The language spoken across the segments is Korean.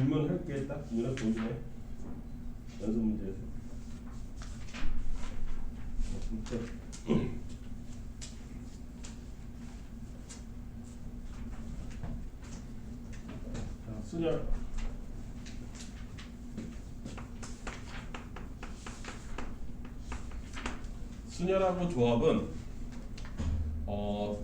질문할게. 딱 눈에 보이네. 연습 문제에서. 자, 순열. 순열하고 조합은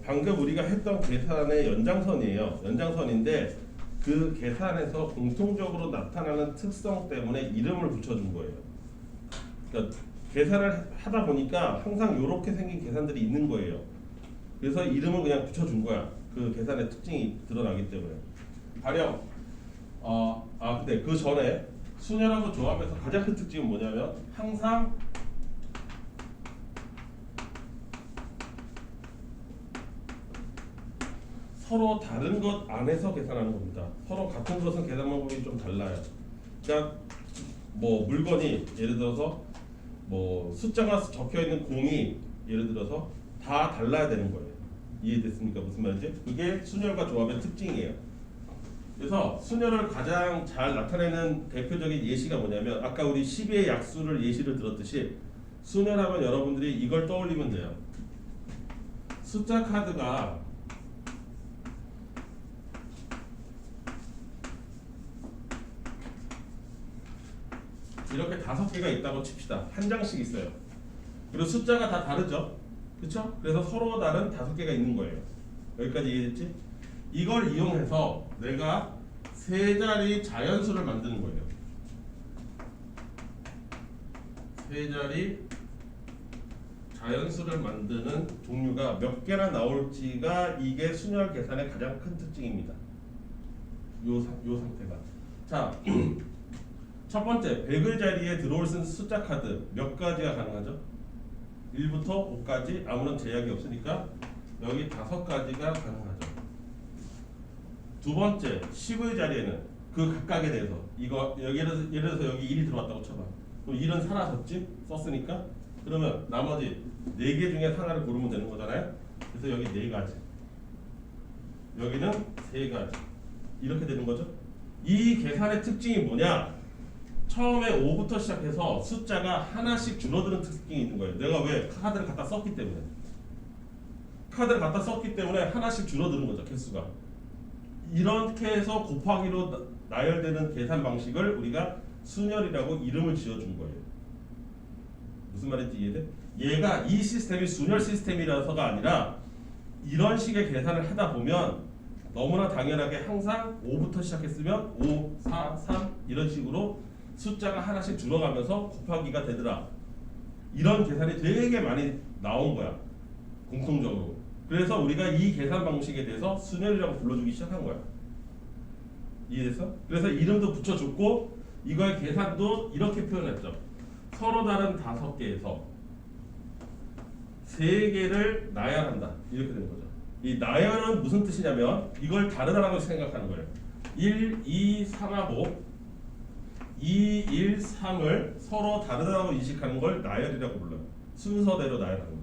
방금 우리가 했던 계산의 연장선이에요. 연장선인데 그 계산에서 공통적으로 나타나는 특성 때문에 이름을 붙여준 거예요. 그러니까 계산을 하다 보니까 항상 이렇게 생긴 계산들이 있는 거예요. 그래서 이름을 그냥 붙여준 거야. 그 계산의 특징이 드러나기 때문에. 가령 근데 그 전에 순열하고 조합에서 가장 큰 특징은 뭐냐면 항상 서로 다른 것 안에서 계산하는 겁니다. 서로 같은 것은 계산 방법이 좀 달라요. 그러니까 뭐 물건이 예를 들어서 뭐 숫자가 적혀 있는 공이 예를 들어서 다 달라야 되는 거예요. 이해됐습니까? 무슨 말인지? 그게 순열과 조합의 특징이에요. 그래서 순열을 가장 잘 나타내는 대표적인 예시가 뭐냐면 아까 우리 12의 약수를 예시를 들었듯이 순열하면 여러분들이 이걸 떠올리면 돼요. 숫자 카드가 이렇게 5개가 있다고 칩시다. 한 장씩 있어요. 그리고 숫자가 다 다르죠. 그렇죠? 그래서 서로 다른 5개가 있는 거예요. 여기까지 이해됐지? 이걸 이용해서 내가 세 자리 자연수를 만드는 거예요. 세 자리 자연수를 만드는 종류가 몇 개나 나올지가 이게 순열 계산의 가장 큰 특징입니다. 요 상태가. 자, 첫 번째 100을 자리에 들어올 수 있는 숫자 카드 몇 가지가 가능하죠? 1부터 5까지 아무런 제약이 없으니까 여기 5가지가 가능하죠. 두 번째 10의 자리에는 그 각각에 대해서 이거 여기 예를 들어서 여기 1이 들어왔다고 쳐봐. 그럼 1은 사라졌지? 썼으니까. 그러면 나머지 4개 중에 하나를 고르면 되는 거잖아요. 그래서 여기 4가지, 여기는 3가지 이렇게 되는 거죠. 이 계산의 특징이 뭐냐? 처음에 5부터 시작해서 숫자가 하나씩 줄어드는 특징이 있는 거예요. 내가 왜? 카드를 갖다 썼기 때문에. 카드를 갖다 썼기 때문에 하나씩 줄어드는 거죠. 개수가. 이렇게 해서 곱하기로 나열되는 계산 방식을 우리가 순열이라고 이름을 지어준 거예요. 무슨 말인지 이해돼? 얘가 이 시스템이 순열 시스템이라서가 아니라 이런 식의 계산을 하다 보면 너무나 당연하게 항상 5부터 시작했으면 5, 4, 3 이런 식으로 숫자가 하나씩 줄어가면서 곱하기가 되더라. 이런 계산이 되게 많이 나온 거야. 공통적으로. 그래서 우리가 이 계산 방식에 대해서 순열이라고 불러주기 시작한 거야. 이해됐어? 그래서 이름도 붙여줬고 이거의 계산도 이렇게 표현했죠. 서로 다른 5개에서 3개를 나열한다. 이렇게 되는 거죠. 이 나열은 무슨 뜻이냐면 이걸 다르다라고 생각하는 거예요. 1, 2, 3하고 2, 1, 3을 서로 다르다고 인식하는 걸 나열이라고 불러요. 순서대로 나열하는 거예요.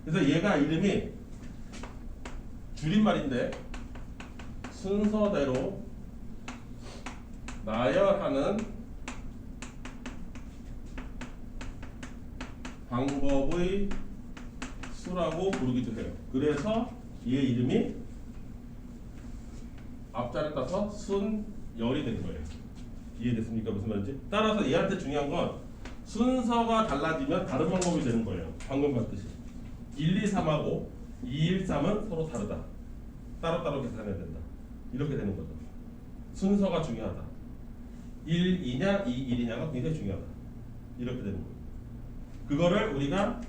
그래서 얘가 이름이 줄임말인데 순서대로 나열하는 방법의 수라고 부르기도 해요. 그래서 얘 이름이 앞자를 따서 순열이 되는 거예요. 이해됐습니까? 무슨 말인지? 따라서 얘한테 중요한 건 순서가 달라지면 다른 방법이 되는 거예요. 방금 봤듯이 1, 2, 3하고 2, 1, 3은 서로 다르다. 따로따로 계산해야 된다. 이렇게 되는 거죠. 순서가 중요하다. 1, 2냐 2, 1이냐가 굉장히 중요하다. 이렇게 되는 거예요. 그거를 우리가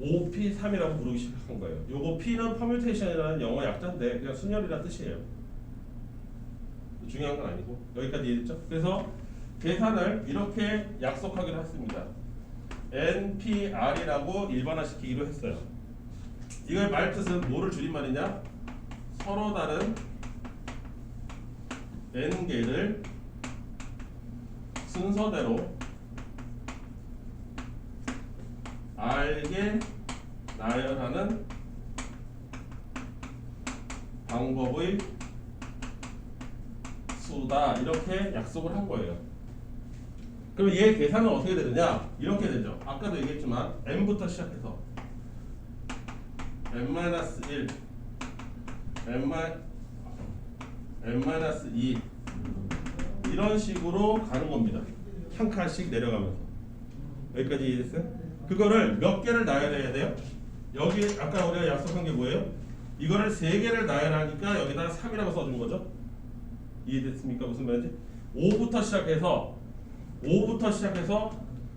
OP3이라고 부르기 시작한 거예요. 요거 P는 퍼뮤테이션이라는 영어 약자인데 그냥 순열이라는 뜻이에요. 중요한 건 아니고 여기까지 이해됐죠? 그래서 계산을 이렇게 약속하기로 했습니다. NPR이라고 일반화시키기로 했어요. 이걸 말뜻은 뭐를 줄임말이냐? 서로 다른 N개를 순서대로 R개 나열하는 방법의 수 수다 이렇게 약속을 한 거예요. 그럼 얘 계산은 어떻게 되느냐? 이렇게 되죠. 아까도 얘기했지만 n부터 시작해서 n-1, n-2 이런 식으로 가는 겁니다. 한 칸씩 내려가면서. 여기까지 이해됐어요? 그거를 몇 개를 나열해야 돼요? 여기 아까 우리가 약속한 게 뭐예요? 이거를 3개를 나열하니까 여기다 3이라고 써준 거죠. 이해됐습니까? 무슨 말인지? 5부터 시작해서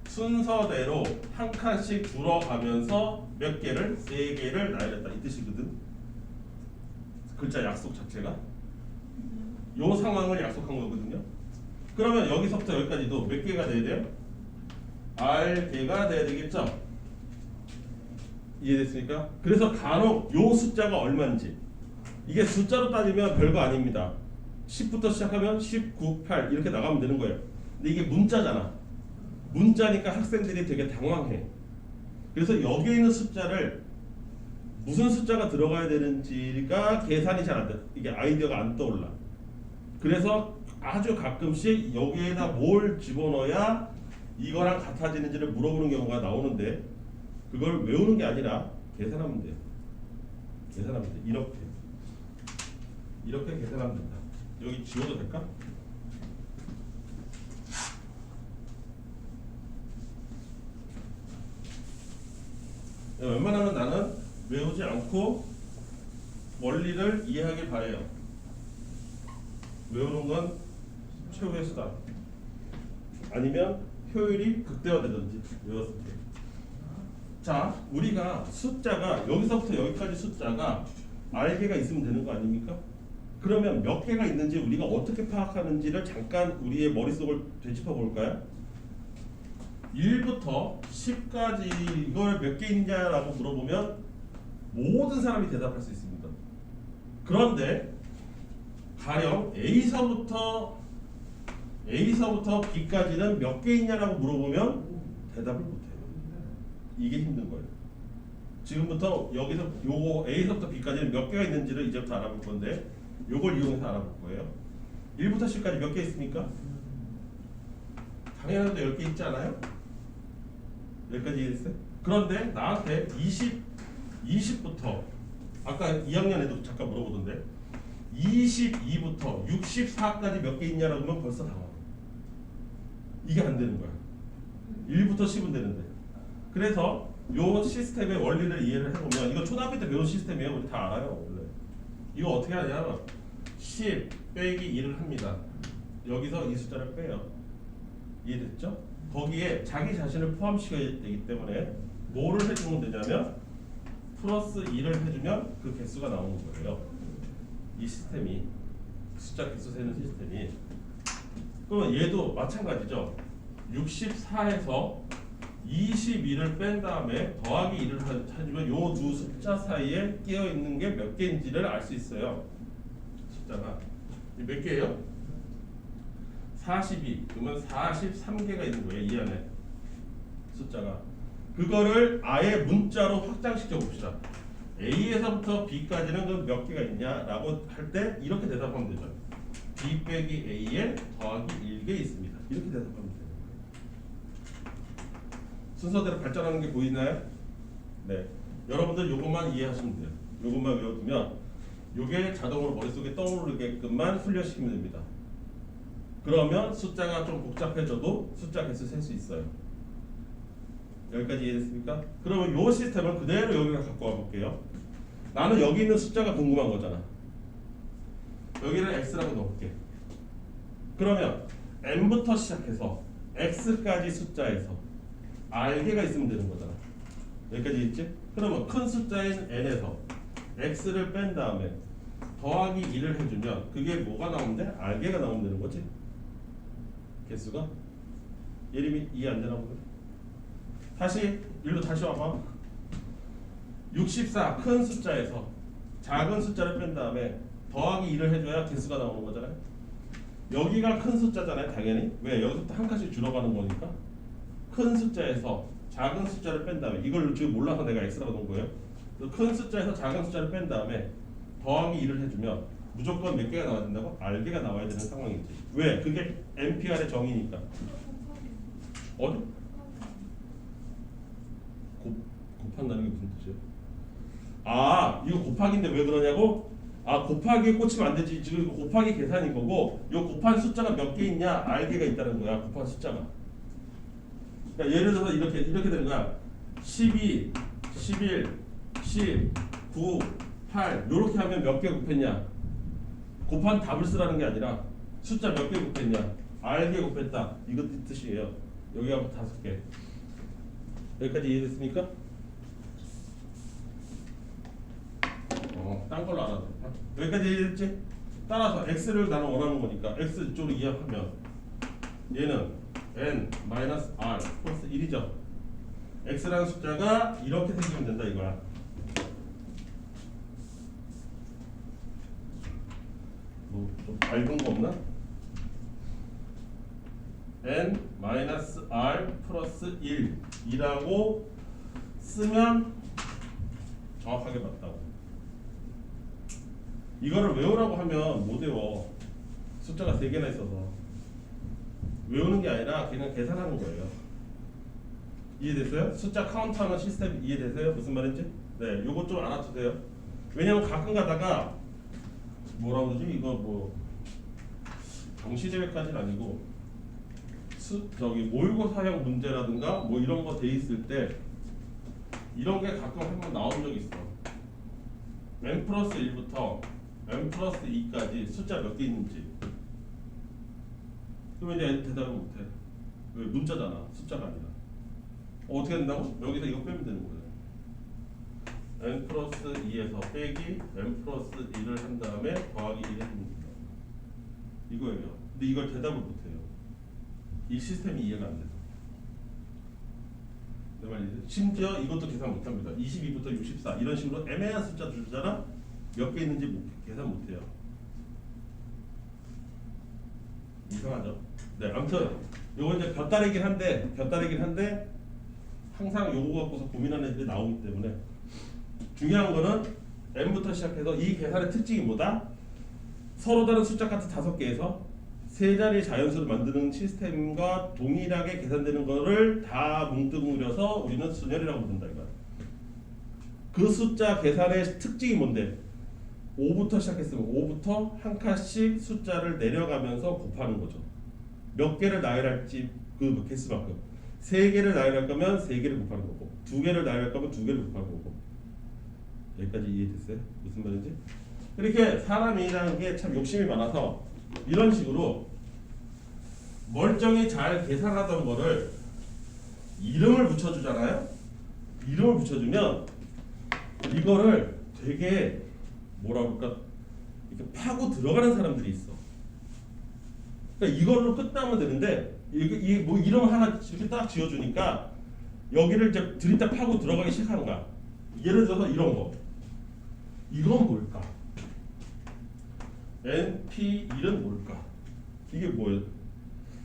순서대로 한 칸씩 줄어가면서 몇 개를? 3개를 나열했다 이 뜻이거든. 글자 약속 자체가 요 상황을 약속한 거거든요. 그러면 여기서부터 여기까지도 몇 개가 돼야 돼요? R개가 돼야 되겠죠? 이해됐습니까? 그래서 간혹 요 숫자가 얼마인지 이게 숫자로 따지면 별거 아닙니다. 10부터 시작하면 10, 9, 8 이렇게 나가면 되는 거예요. 근데 이게 문자잖아. 문자니까 학생들이 되게 당황해. 그래서 여기에 있는 숫자를 무슨 숫자가 들어가야 되는지가 계산이 잘 안 돼. 이게 아이디어가 안 떠올라. 그래서 아주 가끔씩 여기에다 뭘 집어넣어야 이거랑 같아지는지를 물어보는 경우가 나오는데 그걸 외우는 게 아니라 계산하면 돼요. 계산하면 돼. 이렇게 계산하면 된다. 여기 지워도 될까? 웬만하면 나는 외우지 않고 원리를 이해하길 바래요. 외우는 건 최후의 수단. 아니면 효율이 극대화되든지 외웠을 때. 자, 우리가 숫자가 여기서부터 여기까지 숫자가 R개가 있으면 되는 거 아닙니까? 그러면 몇 개가 있는지 우리가 어떻게 파악하는지를 잠깐 우리의 머릿속을 되짚어 볼까요? 1부터 10까지 이걸 몇 개 있냐라고 물어보면 모든 사람이 대답할 수 있습니다. 그런데 가령 A서부터 B까지는 몇 개 있냐라고 물어보면 대답을 못해요. 이게 힘든 거예요. 지금부터 여기서 요거 A서부터 B까지는 몇 개가 있는지를 이제부터 알아볼 건데 요걸 이용해서 알아볼 거예요. 1부터 10까지 몇 개 있습니까? 당연하게 10개 있지 않아요? 여기까지 이해됐어요? 그런데 나한테 20부터 아까 2학년에도 잠깐 물어보던데 22부터 64까지 몇 개 있냐라고 하면 벌써 당황해. 이게 안 되는 거야. 1부터 10은 되는데. 그래서 요 시스템의 원리를 이해를 해보면 이거 초등학교 때 배운 시스템이에요. 우리 다 알아요. 원래. 이거 어떻게 하냐면 10 빼기 1을 합니다. 여기서 이 숫자를 빼요. 이해됐죠? 거기에 자기 자신을 포함시켜야 되기 때문에 뭐를 해주면 되냐면 플러스 2를 해주면 그 개수가 나오는 거예요. 이 시스템이 숫자 개수 세는 시스템이. 그러면 얘도 마찬가지죠. 64에서 22를 뺀 다음에 더하기 1을 해주면 요 두 숫자 사이에 끼어 있는 게 몇 개인지를 알 수 있어요. 숫자가 몇 개예요? 42. 그러면 43개가 있는 거예요. 이 안에 숫자가. 그거를 아예 문자로 확장시켜 봅시다. A에서부터 B까지는 그 몇 개가 있냐라고 할 때 이렇게 대답하면 되죠. B 빼기 A에 더하기 1개 있습니다. 이렇게 대답하면 돼요. 순서대로 발전하는 게 보이나요? 네. 여러분들 요것만 이해하시면 돼요. 요것만 외워두면 요게 자동으로 머릿속에 떠오르게끔만 훈련시키면 됩니다. 그러면 숫자가 좀 복잡해져도 숫자 개수 셀 수 있어요. 여기까지 이해됐습니까? 그러면 요 시스템을 그대로 여기로 갖고 와볼게요. 나는 여기 있는 숫자가 궁금한 거잖아. 여기를 x라고 넣을게. 그러면 n부터 시작해서 x까지 숫자에서 r개가 있으면 되는 거잖아. 여기까지 있지? 그러면 큰 숫자인 n에서 x를 뺀 다음에 더하기 1을 해주면 그게 뭐가 나오는데? r개가 나오면 되는 거지? 개수가? 예림이 이해 안 되나 보네. 다시 일로 다시 와봐. 64 큰 숫자에서 작은 숫자를 뺀 다음에 더하기 1을 해줘야 개수가 나오는 거잖아요. 여기가 큰 숫자잖아요. 당연히. 왜? 여기서부터 한 칸씩 줄어가는 거니까. 큰 숫자에서 작은 숫자를 뺀 다음에 이걸 지금 몰라서 내가 x라고 놓은 거예요. 큰 숫자에서 작은 숫자를 뺀 다음에 더하기 1을 해주면 무조건 몇 개가 나와야 된다고? R개가 나와야 되는 상황이지. 왜? 그게 NPR의 정의니까. 어디? 곱한다는 게 무슨 뜻이야? 아, 이거 곱하기인데 왜 그러냐고? 아, 곱하기에 꽂히면 안 되지. 지금 이거 곱하기 계산인 거고, 이 곱한 숫자가 몇 개 있냐? R개가 있다는 거야. 곱한 숫자가. 그러니까 예를 들어서 이렇게 되는 거야. 12, 11, 10, 9, 8 이렇게 하면 몇 개 곱했냐? 곱한 답을 쓰라는 게 아니라 숫자 몇 개 곱했냐? R개 곱했다. 이거 뜻이에요. 여기 하면 5개. 여기까지 이해됐습니까? 딴 걸로 알아도 돼. 여기까지 이해됐지? 따라서 x를 나는 원하는 거니까 x 이쪽으로 이해하면 얘는 n-r 플러스 1이죠. x라는 숫자가 이렇게 생기면 된다 이거야. 뭐 좀 밝은 거 없나? n-r 플러스 1이라고 쓰면 정확하게 맞다고. 이거를 외우라고 하면 못 외워. 숫자가 3개나 있어서. 외우는 게 아니라 그냥 계산하는 거예요. 이해됐어요? 숫자 카운트하는 시스템 이해되세요? 무슨 말인지? 네, 요거 좀 알아두세요. 왜냐면 가끔 가다가 뭐라고 그러지? 이거 뭐 정시대회까지는 아니고 저기 모의고사형 문제라든가 뭐 이런 거 돼 있을 때 이런 게 가끔 한번 나온 적이 있어. n 플러스 1부터 n 플러스 2까지 숫자 몇 개 있는지. 그러면 이제 대답을 못해. 왜? 문자잖아. 숫자가 아니라. 어떻게 된다고? 여기서 이거 빼면 되는 거예요. n 플러스 2에서 빼기 n 플러스 1을 한 다음에 더하기 1 해주면 된다. 이거예요. 근데 이걸 대답을 못해요. 이 시스템이 이해가 안 돼서. 내 말이지? 심지어 이것도 계산 못합니다. 22부터 64 이런 식으로 애매한 숫자 주잖아. 몇 개 있는지 계산 못해요. 이상하죠? 네, 아무튼 요거 이제 곁다리긴 한데 항상 요거 갖고서 고민하는 애들이 나오기 때문에 중요한 거는 n부터 시작해서 이 계산의 특징이 뭐다? 서로 다른 숫자 같은 5개에서 세 자리 자연수를 만드는 시스템과 동일하게 계산되는 거를 다 뭉뚱그려서 우리는 순열이라고 부른다 이거야. 그 숫자 계산의 특징이 뭔데? 5부터 시작했으면 5부터 한 칸씩 숫자를 내려가면서 곱하는 거죠. 몇 개를 나열할지 그 개수만큼. 3개를 나열할 거면 3개를 곱하는 거고 2개를 나열할 거면 2개를 곱하는 거고. 여기까지 이해됐어요? 무슨 말인지? 이렇게 사람이라는 게 참 욕심이 많아서 이런 식으로 멀쩡히 잘 계산하던 거를 이름을 붙여주잖아요. 이름을 붙여주면 이거를 되게 뭐라 그럴까 이렇게 파고 들어가는 사람들이 있어. 그러니까 이걸로 끝나면 되는데 이게 뭐 이름 하나 이렇게 딱 지어주니까 여기를 이제 들이다 파고 들어가기 시작하는 거야. 예를 들어서 이런 거. 이건 뭘까? NP1은 뭘까? 이게 뭐예요?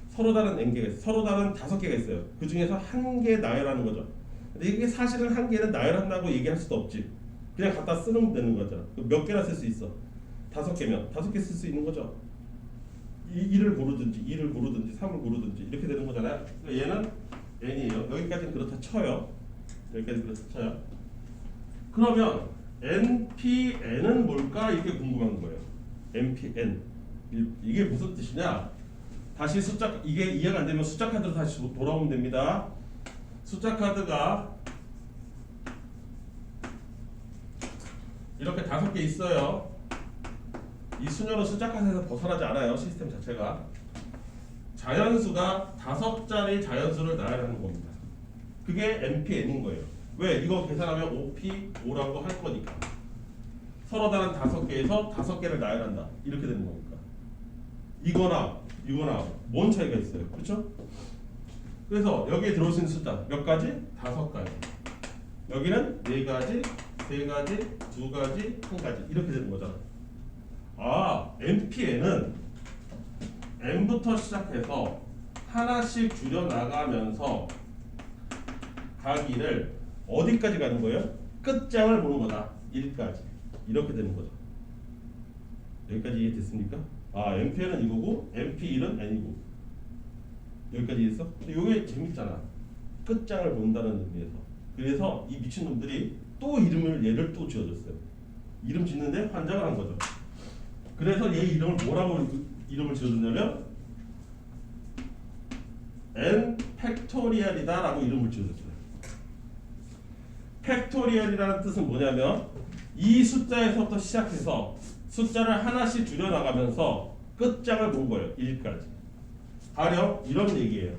서로 다른 n개가 있어요. 서로 다른 5개가 있어요. 그 중에서 한 개 나열하는 거죠. 근데 이게 사실은 한 개는 나열한다고 얘기할 수도 없지. 그냥 갖다 쓰면 되는 거잖아. 몇 개나 쓸 수 있어? 5개면 5개 쓸 수 있는 거죠. 1을 고르든지 2를 고르든지 3을 고르든지 이렇게 되는 거잖아요. 얘는 n이에요. 여기까지는 그렇다 쳐요. 여기까지 그렇다 쳐요. 그러면 npn은 뭘까? 이게 궁금한 거예요. npn 이게 무슨 뜻이냐? 다시 숫자 이게 이해가 안 되면 숫자 카드로 다시 돌아오면 됩니다. 숫자 카드가 이렇게 5개 있어요. 이 순열은 숫자 카드에서 벗어나지 않아요. 시스템 자체가 자연수가 5자리 자연수를 나열하는 겁니다. 그게 npn인 거예요. 왜? 이거 계산하면 5p5라고 할 거니까. 서로 다른 5개에서 5개를 나열한다. 이렇게 되는 거니까. 이거나 뭔 차이가 있어요? 그렇죠? 그래서 여기에 들어오신 숫자 몇 가지? 5가지. 여기는 4가지, 3가지, 2가지, 1가지 이렇게 되는 거잖아. 아, npn은 n부터 시작해서 하나씩 줄여 나가면서 가기를 어디까지 가는 거예요? 끝장을 보는 거다. 1까지. 이렇게 되는 거죠. 여기까지 이해됐습니까? 아, MPN은 이거고 MP1은 N이고. 여기까지 이해했어? 근데 이게 재밌잖아. 끝장을 본다는 의미에서. 그래서 이 미친놈들이 또 얘를 또 지어줬어요. 이름 짓는데 환장을 한 거죠. 그래서 얘 이름을 뭐라고 이름을 지어줬냐면 N 팩토리얼이다 라고 이름을 지어줬어요. 팩토리얼이라는 뜻은 뭐냐면 이 숫자에서부터 시작해서 숫자를 하나씩 줄여나가면서 끝장을 본 거예요. 1까지. 가령 이런 얘기예요.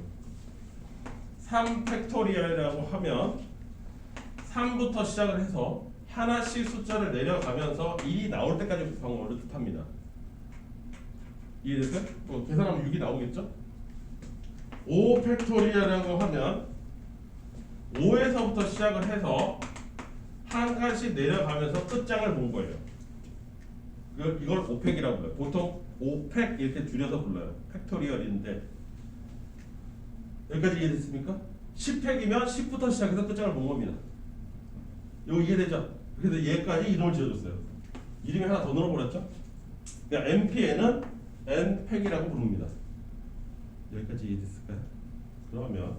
3 팩토리얼이라고 하면 3부터 시작을 해서 하나씩 숫자를 내려가면서 1이 나올 때까지 곱한 거를 뜻합니다. 이해됐어요? 계산하면 6이 나오겠죠? 5 팩토리얼이라고 하면 5에서부터 시작을 해서 한 칸씩 내려가면서 끝장을 본 거예요. 이걸 5팩이라고 해요. 보통 5팩 이렇게 줄여서 불러요. 팩토리얼인데 여기까지 이해됐습니까? 10팩이면 10부터 시작해서 끝장을 본 겁니다. 이거 이해되죠? 그래서 얘까지 이름을 지어줬어요. 이름이 하나 더 넣어버렸죠? 그러니까 MPN은 N팩이라고 부릅니다. 여기까지 이해됐을까요? 그러면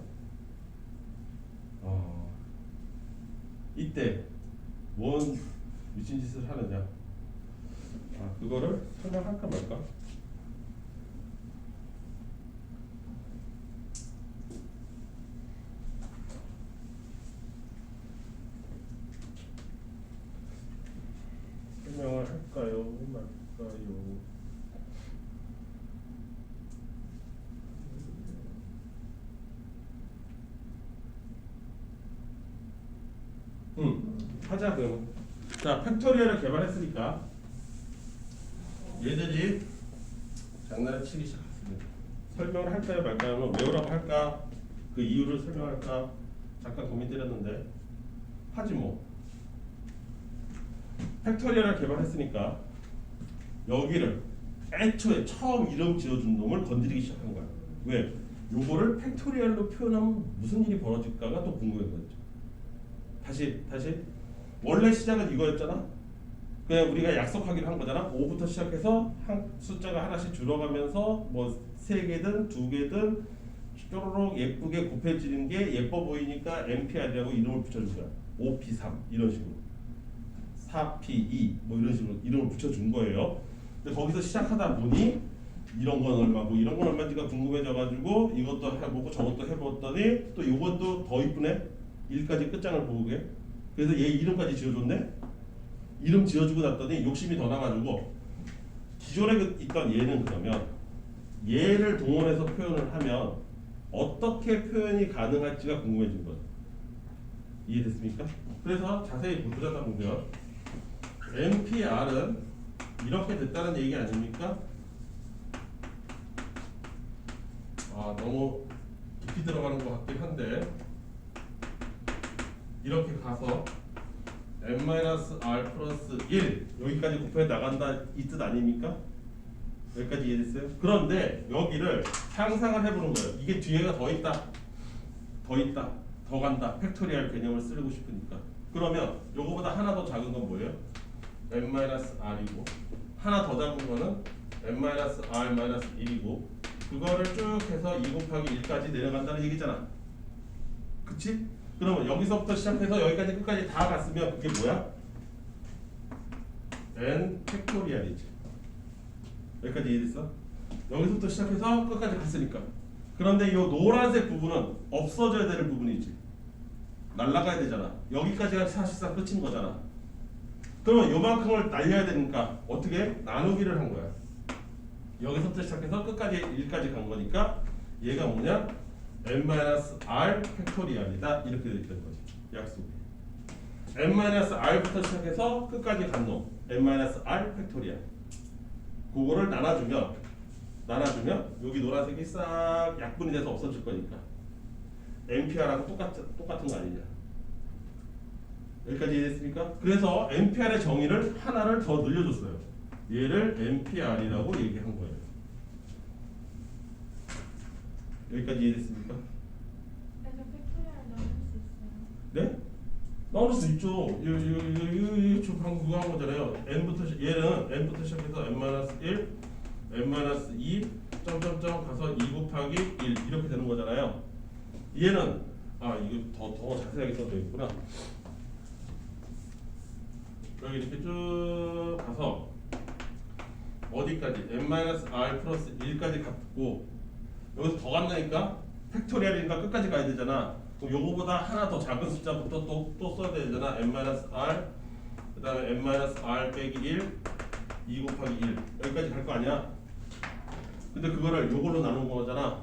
이때 뭔 미친 짓을 하느냐? 그거를 설명할까 말까? 설명을 할까요? 말까요? 하자 그러면. 자, 팩토리얼을 개발했으니까 얘들이 장난을 치기 시작했습니다. 설명을 할까요 말까요? 외우라고 할까? 그 이유를 설명할까? 잠깐 고민드렸는데 하지 뭐. 팩토리얼을 개발했으니까 여기를 애초에 처음 이름 지어준 놈을 건드리기 시작한 거야. 왜? 요거를 팩토리얼로 표현하면 무슨 일이 벌어질까가 또 궁금한 거죠. 다시 원래 시작은 이거였잖아. 그냥 우리가 약속하기로 한 거잖아. 5부터 시작해서 숫자가 하나씩 줄어가면서 뭐 3개든 2개든 쪼로록 예쁘게 곱해지는 게 예뻐 보이니까 MPR이라고 이름을 붙여준 거야. 5P3 이런 식으로 4P2 뭐 이런 식으로 이름을 붙여준 거예요. 근데 거기서 시작하다 보니 이런 건 얼마고 이런 건 얼마인지가 궁금해져가지고 이것도 해보고 저것도 해봤더니 또 이것도 더 이쁘네. 1까지 끝장을 보게. 그래서 얘 이름까지 지어줬네. 이름 지어주고 났더니 욕심이 더 나가지고 기존에 있던 얘는 그러면 얘를 동원해서 표현을 하면 어떻게 표현이 가능할지가 궁금해진 거죠. 이해됐습니까? 그래서 자세히 보자 보면 NPR은 이렇게 됐다는 얘기 아닙니까? 너무 깊이 들어가는 것 같긴 한데 이렇게 가서 n-r 플러스 1 여기까지 곱해 나간다 이 뜻 아닙니까? 여기까지 이해됐어요? 그런데 여기를 상상을 해보는 거예요. 이게 뒤에가 더 있다 더 간다 팩토리얼 개념을 쓰고 싶으니까. 그러면 요거보다 하나 더 작은 건 뭐예요? n-r이고 하나 더 작은 거는 n-r-1이고 그거를 쭉 해서 2 곱하기 1까지 내려간다는 얘기잖아. 그치? 그러면 여기서부터 시작해서 여기까지 끝까지 다 갔으면 그게 뭐야? n 팩토리얼이지. 여기까지 이해됐어? 여기서부터 시작해서 끝까지 갔으니까. 그런데 이 노란색 부분은 없어져야 되는 부분이지. 날아가야 되잖아. 여기까지가 사실상 끝인 거잖아. 그러면 요만큼을 날려야 되니까 어떻게? 나누기를 한 거야. 여기서부터 시작해서 끝까지 1까지 간 거니까 얘가 뭐냐? n-r 팩토리얼이다 이렇게 되는 거지. 약속이. n-r부터 시작해서 끝까지 간 놈 n-r 팩토리얼. 그거를 나눠주면 여기 노란색이 싹 약분이 돼서 없어질 거니까 NPR하고 똑같은 거 아니냐. 여기까지 이해됐습니까? 그래서 NPR의 정의를 하나를 더 늘려줬어요. 얘를 NPR이라고 얘기한 거예요. 여기까지 이해됐습니까? 그래서 팩토리얼 넣을 수 있어요. 네? 나올 수 있죠. 이거 방금 그거 한 거잖아요. 얘는 n부터 시작해서 n-1, n-2 점점점 가서 2 곱하기 1 이렇게 되는 거잖아요. 얘는 이거 더 자세하게 써져 있구나. 여기 이렇게 쭉 가서 어디까지 n-r 플러스 1까지 갔고 여기서 더 간다니까 팩토리얼이니까 끝까지 가야 되잖아. 그럼 요거보다 하나 더 작은 숫자부터 또 써야 되잖아. n-r 그 다음에 n-r 빼기 1 2 곱하기 1 여기까지 갈 거 아니야. 근데 그거를 요걸로 나눈 거잖아.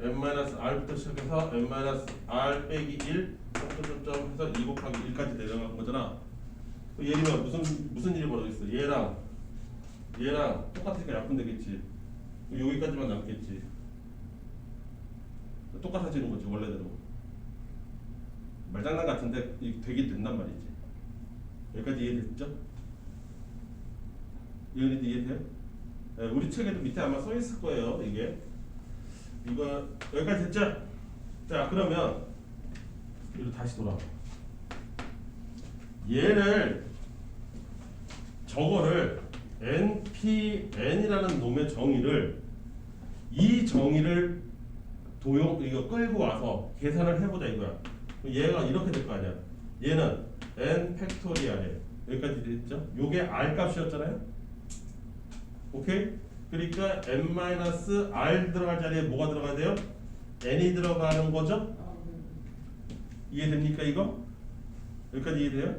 n-r부터 시작해서 n-r 빼기 1 점점점 해서 2 곱하기 1까지 내려간 거잖아. 얘는 무슨 일이 벌어졌어? 얘랑 똑같으니까 약분되겠지. 여기까지만 남겠지. 똑같아지는 거지 원래대로. 말장난 같은데 되긴 된단 말이지. 여기까지 이해됐죠? 이해는 이해돼요? 네, 우리 책에도 밑에 아마 써 있을 거예요. 이거 여기까지 됐죠? 자 그러면 여기로 다시 돌아와. 저거를 npn이라는 놈의 정의를 이 정의를 이거 끌고 와서 계산을 해보자 이거야. 얘가 이렇게 될 거 아니야. 얘는 n 팩토리얼에 여기까지 됐죠? 요게 r 값이었잖아요. 오케이? 그러니까 n-r 들어갈 자리에 뭐가 들어가야 돼요? n이 들어가는 거죠? 이해됩니까 이거? 여기까지 이해돼요?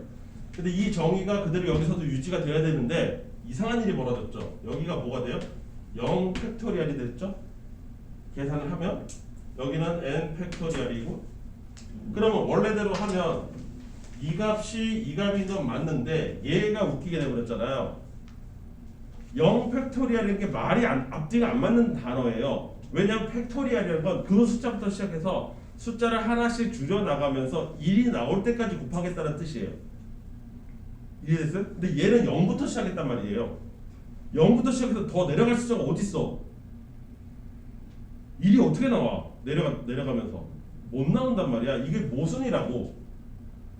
근데 이 정의가 그대로 여기서도 유지가 돼야 되는데 이상한 일이 벌어졌죠. 여기가 뭐가 돼요? 0 팩토리얼이 됐죠? 계산을 하면 여기는 n 팩토리얼이고 그러면 원래대로 하면 이 값인 건 맞는데 얘가 웃기게 돼버렸잖아요. 0 팩토리얼이라는 게 앞뒤가 안 맞는 단어예요. 왜냐하면 팩토리얼이라는 건 그 숫자부터 시작해서 숫자를 하나씩 줄여나가면서 1이 나올 때까지 곱하겠다는 뜻이에요. 이해됐어요? 근데 얘는 0부터 시작했단 말이에요. 0부터 시작해서 더 내려갈 숫자가 어딨어? 1이 어떻게 나와? 내려가면서 못 나온단 말이야. 이게 모순이라고.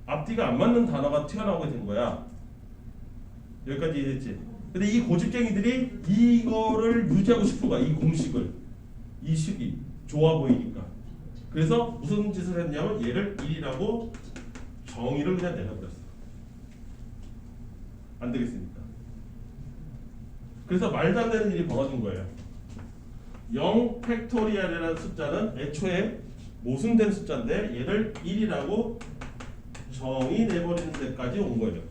앞뒤가 안 맞는 단어가 튀어나오게 된 거야. 여기까지 이해됐지? 근데 이 고집쟁이들이 이거를 유지하고 싶은 거야. 이 공식을. 이 식이 좋아 보이니까. 그래서 무슨 짓을 했냐면 얘를 1이라고 정의를 그냥 내려버렸어. 안 되겠습니까? 그래서 말도 안 되는 일이 벌어진 거예요. 0 팩토리얼이라는 숫자는 애초에 모순된 숫자인데 얘를 1이라고 정의 내버리는 데까지 온 거예요.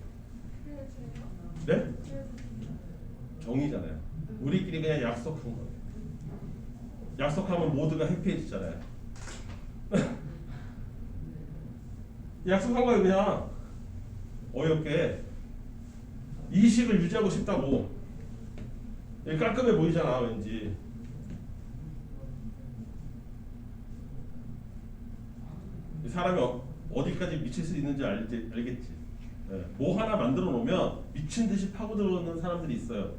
네? 정의잖아요. 우리끼리 그냥 약속한 거예요. 약속하면 모두가 해피해지잖아요. 약속한 거예요. 그냥 어이없게 이 식을 유지하고 싶다고. 깔끔해 보이잖아 왠지. 사람이 어디까지 미칠 수 있는지 알겠지. 네. 뭐 하나 만들어 놓으면 미친 듯이 파고들어오는 사람들이 있어요.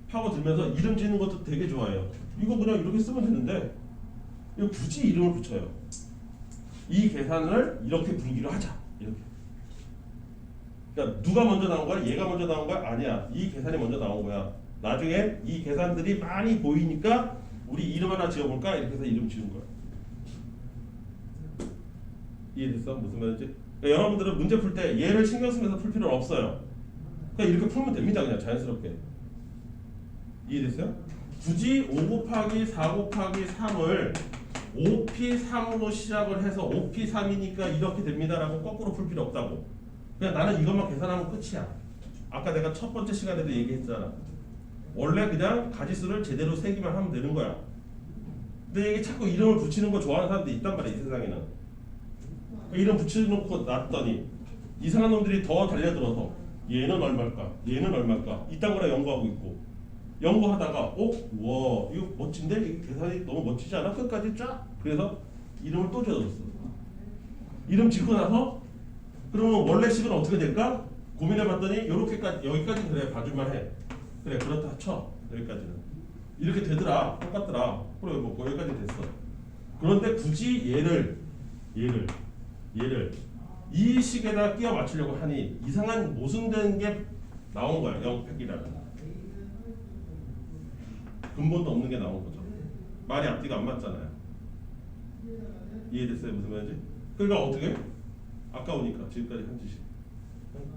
파고들면서 이름 짓는 것도 되게 좋아해요. 이거 그냥 이렇게 쓰면 되는데 이거 굳이 이름을 붙여요. 이 계산을 이렇게 부르기로 하자. 이렇게. 그러니까 누가 먼저 나온 거야? 얘가 먼저 나온 거야? 아니야. 이 계산이 먼저 나온 거야. 나중에 이 계산들이 많이 보이니까 우리 이름 하나 지어볼까? 이렇게 해서 이름 지은 거야. 이해됐어? 무슨 말인지? 그러니까 여러분들은 문제 풀 때 얘를 신경 쓰면서 풀 필요는 없어요. 그냥 이렇게 풀면 됩니다. 그냥 자연스럽게. 이해됐어요? 굳이 5 곱하기 4 곱하기 3을 5p3으로 시작을 해서 5p3이니까 이렇게 됩니다라고 거꾸로 풀 필요 없다고. 그냥 나는 이것만 계산하면 끝이야. 아까 내가 첫 번째 시간에도 얘기했잖아. 원래 그냥 가지수를 제대로 세기만 하면 되는 거야. 근데 이게 자꾸 이름을 붙이는 거 좋아하는 사람들이 있단 말이야. 이 세상에는. 이름 붙여놓고 놨더니 이상한 놈들이 더 달려들어서 얘는 얼마일까? 얘는 얼마일까? 이딴 거나 연구하고 있고 연구하다가 와 이거 멋진데? 이 계산이 너무 멋지지 않아? 끝까지 쫙? 그래서 이름을 또 지어줬어. 이름 짓고 나서 그러면 원래 식은 어떻게 될까? 고민해봤더니 여기까지는 그래 봐줄만 해. 그래 그렇다 쳐. 여기까지는 이렇게 되더라. 똑같더라. 그래 뭐 여기까지 됐어. 그런데 굳이 얘를 이 식에다 끼워 맞추려고 하니 이상한 모순되는 게 나온 거야. 영팩이라는 근본도 없는 게 나온 거죠. 말이 앞뒤가 안 맞잖아요. 이해됐어요? 무슨 말인지? 그러니까 어떻게? 아까우니까 지금까지 한 짓이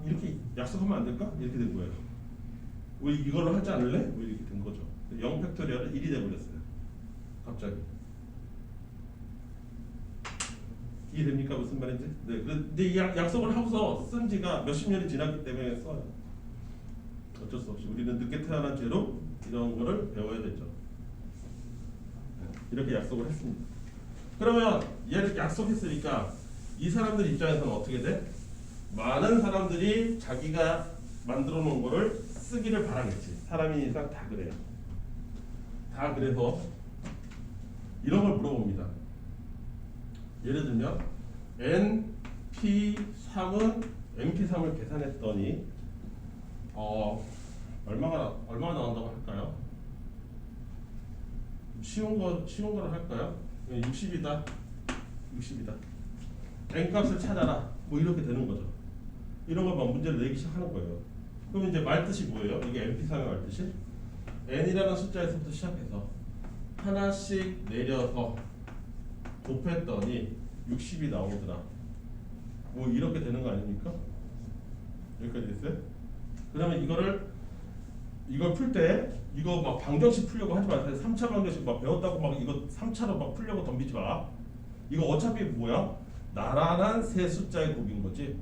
이렇게 약속하면 안 될까? 이렇게 된 거예요. 왜 이걸로 하지 않을래? 뭐 이렇게 된 거죠. 0 팩토리얼은 1이 돼버렸어요. 갑자기. 이해됩니까? 무슨 말인지? 네. 근데 이 약속을 하고서 쓴 지가 몇십 년이 지났기 때문에 써요. 어쩔 수 없이 우리는 늦게 태어난 죄로 이런 거를 배워야 되죠. 이렇게 약속을 했습니다. 그러면 얘를 약속했으니까 이 사람들 입장에서는 어떻게 돼? 많은 사람들이 자기가 만들어 놓은 거를 쓰기를 바라겠지. 사람인 이상 다 그래요. 다 그래서 이런 걸 물어봅니다. 예를 들면 MP3을 계산했더니 얼마나 나온다고 할까요? 쉬운 거를 할까요? 60이다. n 값을 찾아라. 뭐 이렇게 되는 거죠. 이런 것만 문제를 내기 시작하는 거예요. 그럼 이제 말뜻이 뭐예요? 이게 MP3의 말뜻이 n이라는 숫자에서부터 시작해서 하나씩 내려서 곱했더니 60이 나오더라. 뭐 이렇게 되는 거 아닙니까? 여기까지 됐어요? 그러면 이걸 풀 때 이거 막 방정식 풀려고 하지 마세요. 3차 방정식 막 배웠다고 막 이거 3차로 막 풀려고 덤비지 마. 이거 어차피 뭐야? 나란한 세 숫자의 곱인 거지.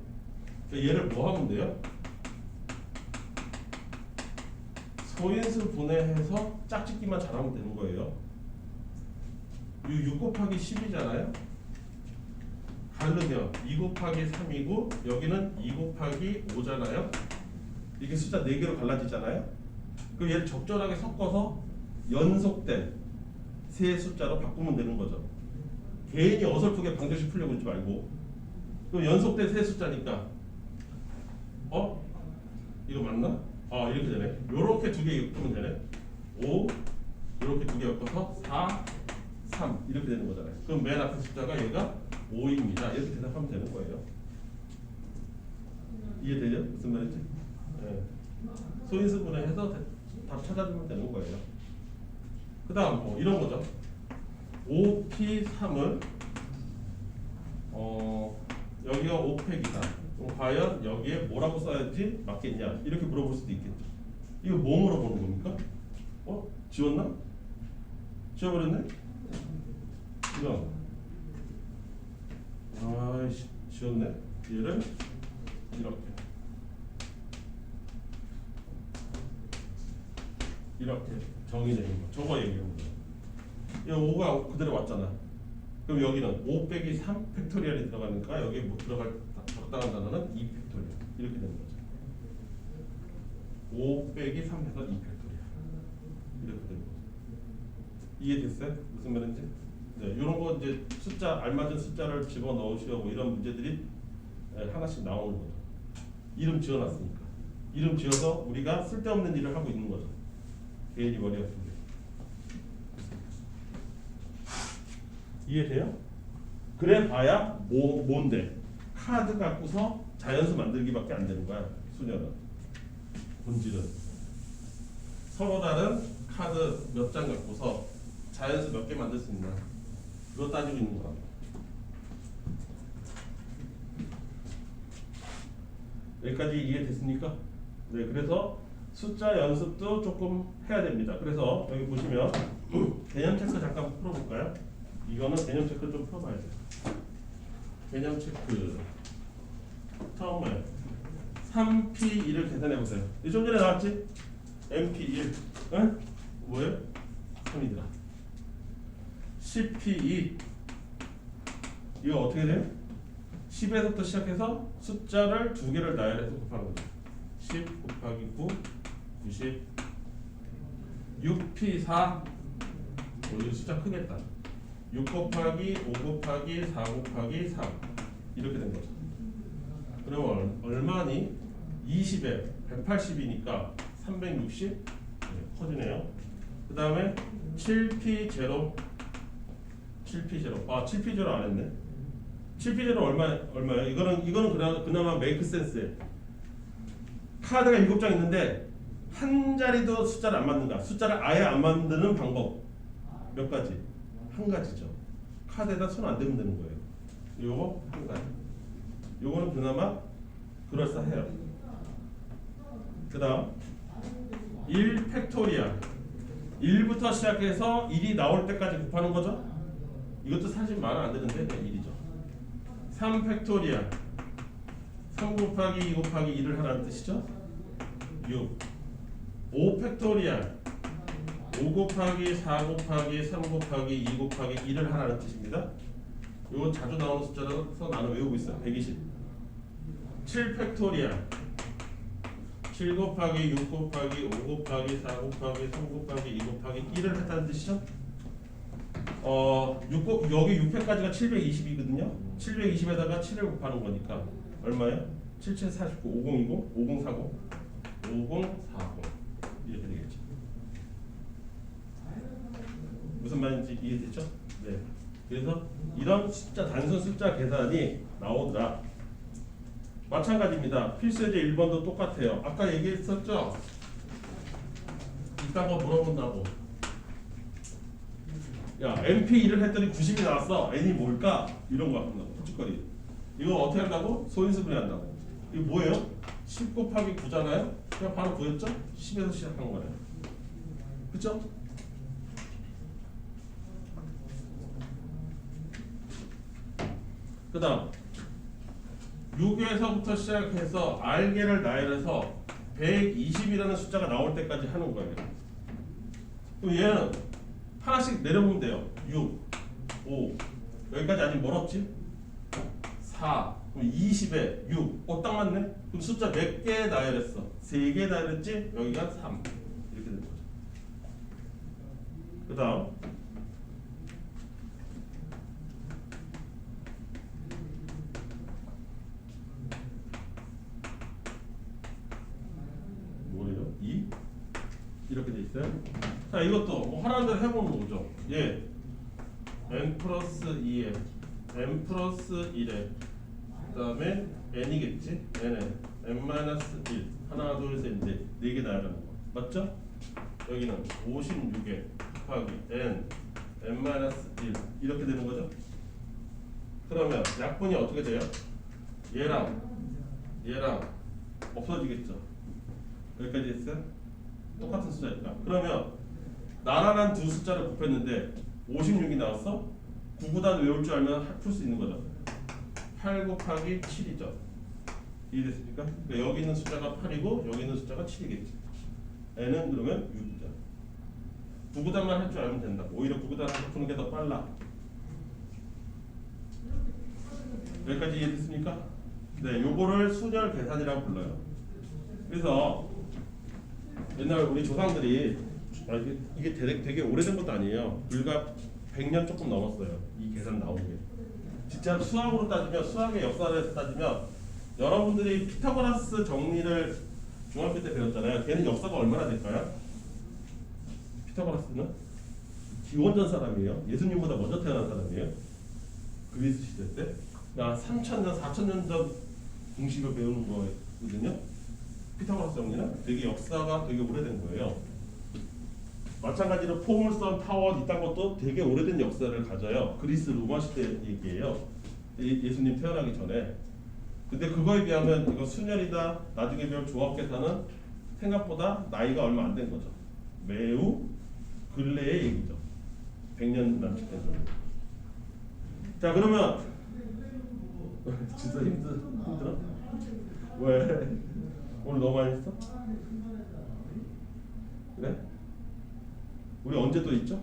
그러니까 얘를 뭐 하면 돼요? 소인수 분해해서 짝짓기만 잘하면 되는 거예요. 6 곱하기 10이잖아요. 다르면 2 곱하기 3이고 여기는 2 곱하기 5잖아요. 이게 숫자 4개로 갈라지잖아요. 그럼 얘를 적절하게 섞어서 연속된 세 숫자로 바꾸면 되는 거죠. 개인이 어설프게 방정식 풀려고 하지 말고. 그럼 연속된 세 숫자니까 이거 맞나? 이렇게 되네. 요렇게 두 개 엮으면 되네. 5 이렇게 두 개 엮어서 4 3 이렇게 되는 거잖아요. 그럼 맨 앞에 숫자가 얘가 5입니다. 이렇게 대답하면 되는 거예요. 이해되죠? 무슨 말인지? 네. 소인수 분해해서 답 찾아주면 되는 거예요. 그 다음 뭐 이런 거죠. 5P3을 여기가 5팩이다. 그럼 과연 여기에 뭐라고 써야지 맞겠냐? 이렇게 물어볼 수도 있겠죠. 이거 뭐 물어보는 겁니까? 지웠나? 지워버렸네? 이런. 아이씨, 지웠네. 얘를 이렇게 정의되는 거. 저거 얘기하는 거야. 이 5가 그대로 왔잖아. 그럼 여기는 5 빼기 3 팩토리얼이 들어가니까 여기에 뭐 들어갈 적당한 단어는 2 팩토리얼. 이렇게 되는 거죠. 5 빼기 3 해서 2 팩토리얼. 이렇게 되는 거죠. 이해됐어요? 무슨 말인지? 네, 이런 거 이제 숫자 알맞은 숫자를 집어 넣으시고 이런 문제들이 하나씩 나오는 거죠. 이름 지어놨으니까. 이름 지어서 우리가 쓸데없는 일을 하고 있는 거죠. 개인이 머리 아픈데. 이해돼요? 그래 봐야 뭔데? 카드 갖고서 자연수 만들기밖에 안 되는 거야. 수녀는. 본질은. 서로 다른 카드 몇 장 갖고서 자연수 몇 개 만들 수 있나? 그거 따지고 있는 거야. 여기까지 이해됐습니까? 네, 그래서 숫자 연습도 조금 해야 됩니다. 그래서 여기 보시면 개념 체크 잠깐 풀어볼까요? 이거는 개념 체크 좀 풀어봐야 돼요. 개념 체크. 처음에 3P1을 계산해보세요. 좀 전에 나왔지? MP1 응? 뭐예요? 3이더라. 10P2 이거 어떻게 돼요? 10에서부터 시작해서 숫자를 두 개를 나열해서 곱하는 거죠. 10 곱하기 9 90 6P4 이 숫자 크겠다. 6 곱하기 5 곱하기 4 곱하기 3 이렇게 된 거죠. 그러면 얼마니? 20에 180이니까 360 커지네요. 그 다음에 7P0 7P0 7P0 안 했네. 7P0는 얼마예요? 이거는 그나마 메이크 센스예요. 카드가 7장 있는데 한 자리도 숫자를 안 만든다. 숫자를 아예 안 만드는 방법 몇 가지? 한 가지죠. 카드에다 손 안 대면 되는 거예요. 요거 한 가지. 요거는 그나마 그럴싸해요. 그 다음 1 팩토리얼. 1부터 시작해서 1이 나올 때까지 곱하는 거죠. 이것도 사실 말은 안 되는데 그냥 1이죠. 3 팩토리얼. 3 곱하기 2 곱하기 1을 하라는 뜻이죠. 6. 5 팩토리얼. 5 곱하기 4 곱하기 3 곱하기 2 곱하기 1을 하라는 뜻입니다. 이거 자주 나오는 숫자라서 나는 외우고 있어요. 120. 7 팩토리얼. 7 곱하기 6 곱하기 5 곱하기 4 곱하기 3 곱하기 2 곱하기 1을 했다는 뜻이죠. 여기 6팩까지가 720이거든요. 720에다가 7을 곱하는 거니까 얼마예요? 7, 7, 49, 5020, 5040, 5040 이렇게 되겠죠. 무슨 말인지 이해됐죠? 네. 그래서 이런 숫자 단순 숫자 계산이 나오더라. 마찬가지입니다. 필수예제 1번도 똑같아요. 아까 얘기했었죠? 이딴 거 물어본다고. 야, MP1을 했더니 90이 나왔어. N이 뭘까? 이런 거 한다고. 푸짓거리. 이거 어떻게 한다고? 소인수분해 한다고. 이거 뭐예요? 10 곱하기 9잖아요? 그냥 바로 9였죠? 10에서 시작한 거예요. 그쵸? 그 다음 6에서부터 시작해서 R개를 나열해서 120이라는 숫자가 나올 때까지 하는 거예요. 그럼 얘는 하나씩 내려보면 돼요. 6, 5 여기까지 아직 멀었지? 4 그럼 20에 6 딱 맞네? 그럼 숫자 몇 개 나열했어? 3개 나열했지? 여기가 3 이렇게 되는 거죠. 그 다음 뭐래요? 2 이렇게 돼 있어요. 자, 이것도 뭐 하라는 대로 해보는 거죠. 예, n 플러스 2에 n 플러스 1에 그 다음에 n이겠지? n에 n 마이너스 1 하나 둘셋넷 4개 나열하는 거 맞죠? 여기는 56에 곱하기 n 마이너스 1 이렇게 되는 거죠. 그러면 약분이 어떻게 돼요? 얘랑 없어지겠죠. 여기까지 했어요? 똑같은 숫자니까. 그러면 나란한 두 숫자를 곱했는데 56이 나왔어? 9구단 외울 줄 알면 풀 수 있는 거죠. 8 곱하기 7이죠. 이해됐습니까? 그러니까 여기 있는 숫자가 8이고 여기 있는 숫자가 7이겠지. n은 그러면 6이죠. 9구단만 할 줄 알면 된다. 오히려 9구단 푸는 게 더 빨라. 여기까지 이해됐습니까? 네, 요거를 순열 계산이라고 불러요. 그래서 옛날 우리 조상들이 이게 되게 오래된 것도 아니에요. 불과 100년 조금 넘었어요. 이 계산 나온 게. 진짜 수학으로 따지면 수학의 역사를 따지면 여러분들이 피타고라스 정리를 중학교 때 배웠잖아요. 걔는 역사가 얼마나 될까요? 피타고라스는 기원전 사람이에요. 예수님보다 먼저 태어난 사람이에요. 그리스 시대 때. 3000년, 4000년 전 공식을 배우는 거거든요. 피타고라스 정리는 되게 역사가 되게 오래된 거예요. 마찬가지로 포물선, 타원 이딴 것도 되게 오래된 역사를 가져요. 그리스 로마 시대 얘기예요. 예수님 태어나기 전에. 근데 그거에 비하면 이거 순열이다 나중에 배울 조합계산은 생각보다 나이가 얼마 안 된 거죠. 매우 근래의 얘기죠. 100년 남짓 된 정도. 자, 그러면 진짜 힘들어? 왜? 오늘 너무 많이 했어? 그래? 우리 언제 또 있죠?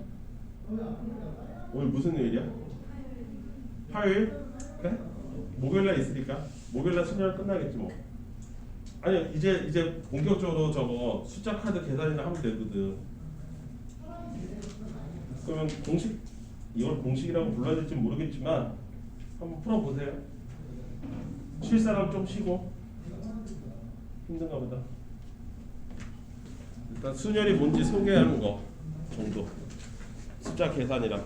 오늘 무슨 요일이야? 화요일? 그래? 목요일날 있으니까 목요일날 순열 끝나겠지 뭐. 아니 이제 본격적으로 저거 숫자 카드 계산이나 하면 되거든. 그러면 공식 이걸 공식이라고 불러야 될지 모르겠지만 한번 풀어보세요. 쉴 사람 좀 쉬고. 힘든가 보다. 일단 순열이 뭔지 소개하는 거 정도. 숫자 계산이랑.